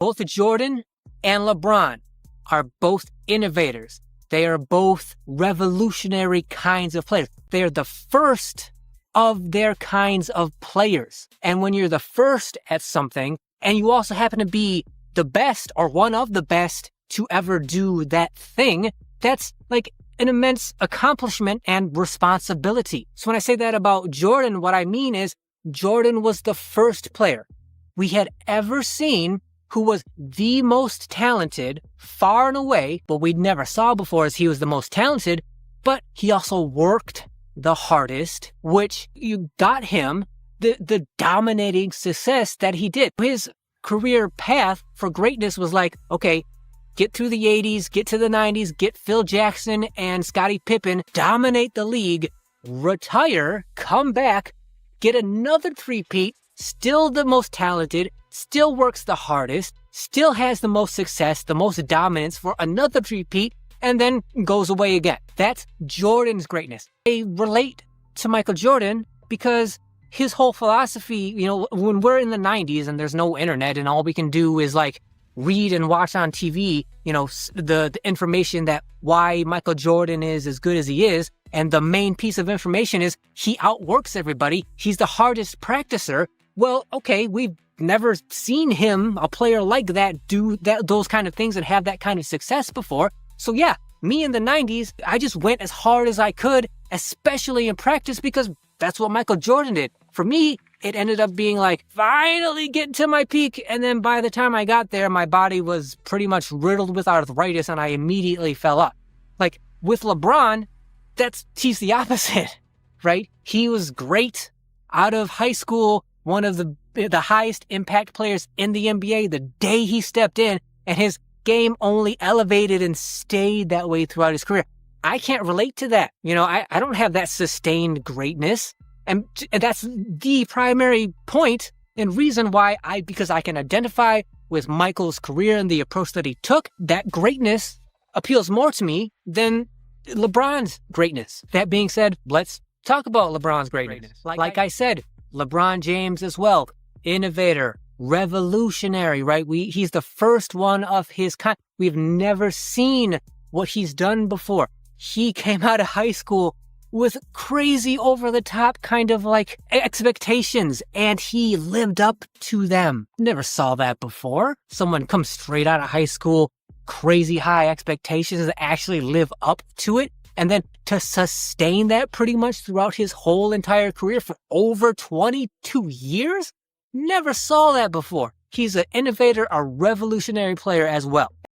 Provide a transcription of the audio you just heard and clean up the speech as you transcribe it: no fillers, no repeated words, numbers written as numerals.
Both Jordan and LeBron are both innovators. They are both revolutionary kinds of players. They are the first of their kinds of players. And when you're the first at something, and you also happen to be the best or one of the best to ever do that thing, that's like an immense accomplishment and responsibility. So when I say that about Jordan, what I mean is Jordan was the first player we had ever seen who was the most talented, far and away. What we never saw before is he was the most talented, but he also worked the hardest, which you got him the dominating success that he did. His career path for greatness was like, okay, get through the 80s, get to the 90s, get Phil Jackson and Scottie Pippen, dominate the league, retire, come back, get another three-peat, still the most talented, still works the hardest, still has the most success, the most dominance for another three-peat, and then goes away again. That's Jordan's greatness. I relate to Michael Jordan because his whole philosophy, when we're in the 90s and there's no internet and all we can do is like read and watch on TV, the information that why Michael Jordan is as good as he is. And the main piece of information is he outworks everybody. He's the hardest practicer. Well, okay, we've never seen him, a player like that, do those kind of things and have that kind of success before. So yeah, me in the 90s, I just went as hard as I could, especially in practice, because that's what Michael Jordan did. For me, it ended up being like, finally getting to my peak. And then by the time I got there, my body was pretty much riddled with arthritis and I immediately fell up. Like with LeBron, he's the opposite, right? He was great out of high school, one of the highest impact players in the NBA the day he stepped in, and his game only elevated and stayed that way throughout his career. I can't relate to that. I don't have that sustained greatness. And that's the primary point and reason why because I can identify with Michael's career and the approach that he took. That greatness appeals more to me than LeBron's greatness. That being said, let's talk about LeBron's greatness. Like I said, LeBron James as well, innovator, revolutionary, right? He's the first one of his kind. We've never seen what he's done before. He came out of high school with crazy over-the-top kind of like expectations, and he lived up to them. Never saw that before. Someone comes straight out of high school, crazy high expectations, and actually live up to it. And then to sustain that pretty much throughout his whole entire career for over 22 years? Never saw that before. He's an innovator, a revolutionary player as well.